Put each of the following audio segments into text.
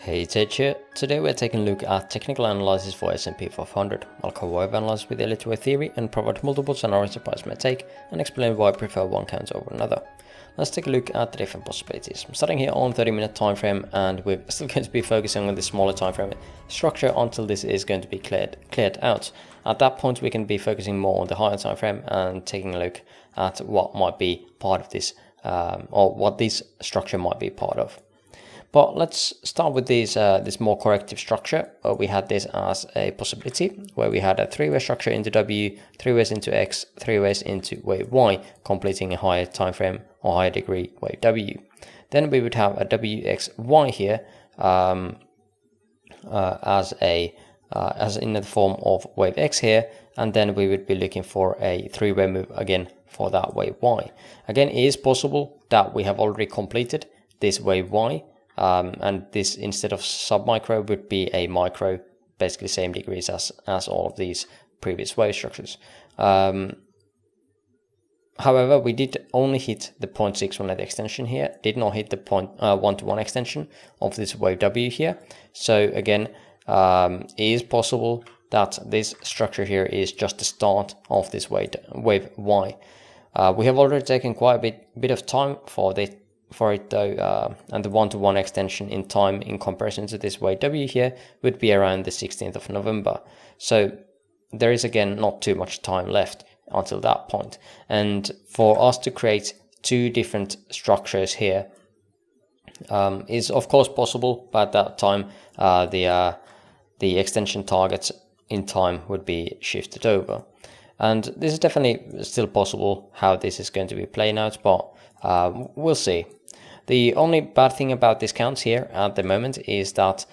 Hey, Ted here. Today we're taking a look at technical analysis for SP500. I'll cover wave analysis with Elliott Wave Theory and provide multiple scenarios the price may take and explain why I prefer one count over another. Let's take a look at the different possibilities. I'm starting here on 30-minute time frame, and we're still going to be focusing on the smaller time frame structure until this is going to be cleared out. At that point we can be focusing more on the higher time frame and taking a look at what might be part of this or what this structure might be part of. But let's start with this more corrective structure. We had this as a possibility where we had a three-way structure into W, three ways into X, three ways into wave Y, completing a higher time frame or higher degree wave W. Then we would have a WXY here as in the form of wave X here, and then we would be looking for a three-way move again for that wave Y. Again, it is possible that we have already completed this wave Y. And this, instead of sub-micro, would be a micro, basically same degrees as all of these previous wave structures. However, we did only hit the 0.618 extension here, did not hit the 1-to-1 extension of this wave W here. So again, it is possible that this structure here is just the start of this wave Y. We have already taken quite a bit of time for it though, and the 1-to-1 extension in time in comparison to this wave W here would be around the 16th of November. So there is again not too much time left until that point. And for us to create two different structures here is of course possible, but at that time the extension targets in time would be shifted over. And this is definitely still possible how this is going to be playing out, but we'll see. The only bad thing about this count here at the moment is that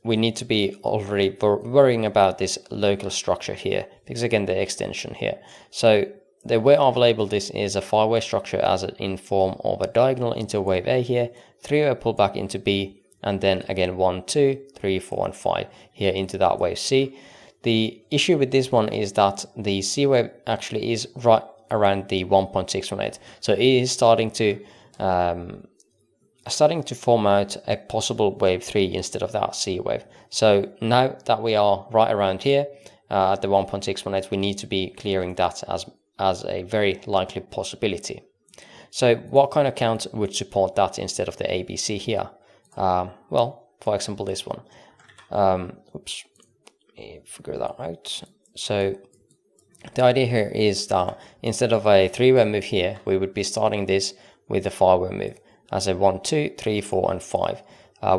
we need to be already worrying about this local structure here, because again the extension here. So the way I've labeled this is a 5-way structure as in form of a diagonal into wave A here, 3-way pullback into B, and then again 1, 2, 3, 4, and 5 here into that wave C. The issue with this one is that the C wave actually is right around the 1.618, so it is starting to form out a possible wave 3 instead of that C wave. So now that we are right around here at the 1.618, we need to be clearing that as a very likely possibility. So what kind of count would support that instead of the ABC here? Well, for example, this one. Oops, figure that out. So the idea here is that instead of a 3-way move here, we would be starting this with a 5-way move as a 1, 2, 3, 4, and 5.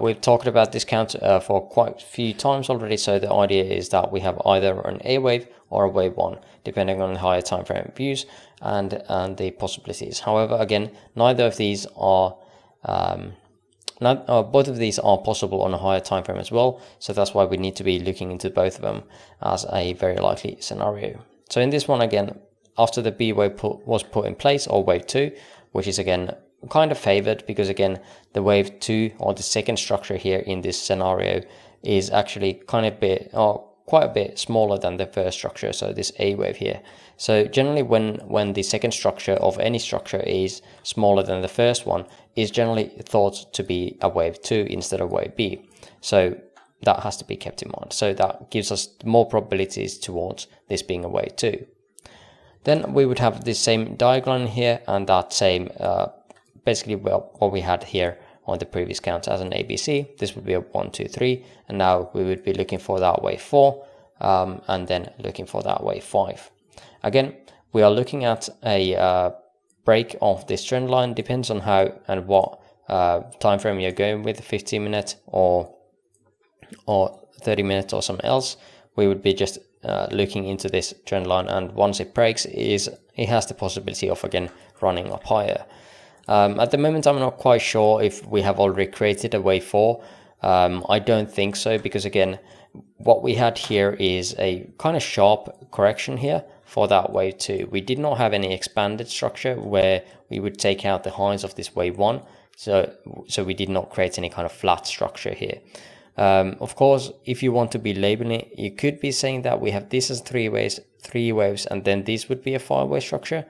We've talked about this count for quite a few times already, so the idea is that we have either an A wave or a wave 1, depending on the higher time frame views and the possibilities. However, again, neither of these are both of these are possible on a higher time frame as well, so that's why we need to be looking into both of them as a very likely scenario. So in this one, again, after the B wave was put in place, or wave 2, which is again kind of favored because again the wave 2 or the second structure here in this scenario is actually quite a bit smaller than the first structure, so this A wave here. So generally when the second structure of any structure is smaller than the first one, is generally thought to be a wave 2 instead of wave B. So that has to be kept in mind. So that gives us more probabilities towards this being a wave 2. Then we would have this same diagonal here and that same basically what we had here on the previous count as an ABC. This would be a 1, 2, 3, and now we would be looking for that wave 4 and then looking for that wave 5. Again, we are looking at a break of this trend line, depends on how and what time frame you're going with, 15 minutes or 30 minutes or something else. We would be just looking into this trend line, and once it breaks, it has the possibility of again running up higher. At the moment, I'm not quite sure if we have already created a wave 4. I don't think so, because again, what we had here is a kind of sharp correction here for that wave 2. We did not have any expanded structure where we would take out the highs of this wave 1, so we did not create any kind of flat structure here. Of course, if you want to be labeling it, you could be saying that we have this as three waves, and then this would be a 5-way structure.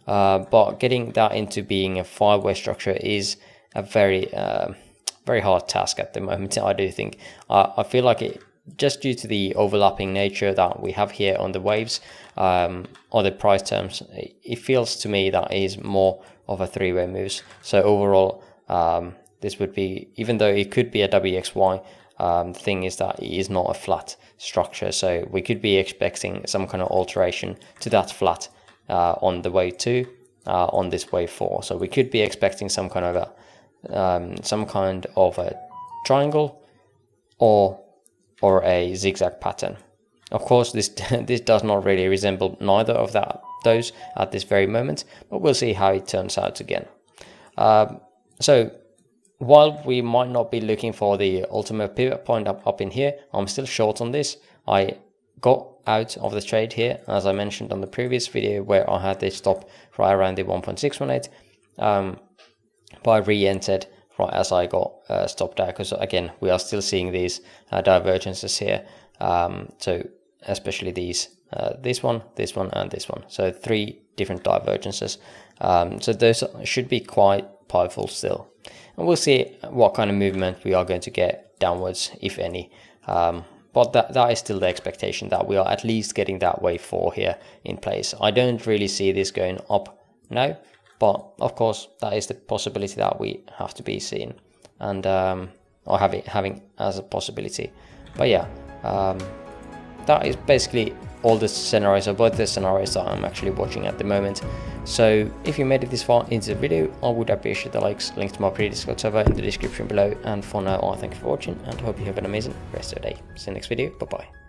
But getting that into being a 5-way structure is a very very hard task at the moment. I do think I feel like it, just due to the overlapping nature that we have here on the waves or the price terms, it feels to me that it is more of a three-way moves. So overall, this would be, even though it could be a WXY, the thing is that it is not a flat structure, so we could be expecting some kind of alteration to that flat on the wave 2, on this wave 4. So we could be expecting some kind of a triangle or a zigzag pattern. Of course, this this does not really resemble neither of those at this very moment, but we'll see how it turns out again. So while we might not be looking for the ultimate pivot point up in here, I'm still short on this. I got out of the trade here, as I mentioned on the previous video, where I had this stop right around the 1.618, but I re-entered right as I got stopped out, because again, we are still seeing these divergences here. So especially these, this one, and this one. So 3 different divergences. So those should be quite powerful still. And we'll see what kind of movement we are going to get downwards, if any. But that is still the expectation, that we are at least getting that wave 4 here in place. I don't really see this going up now, but of course that is the possibility that we have to be seeing, and or having as a possibility. But yeah, that is basically all the scenarios, or both the scenarios that I'm actually watching at the moment. So if you made it this far into the video, I would appreciate the likes. Link to my pre-Discord server in the description below. And for now, I thank you for watching and hope you have an amazing rest of the day. See you next video. Bye bye.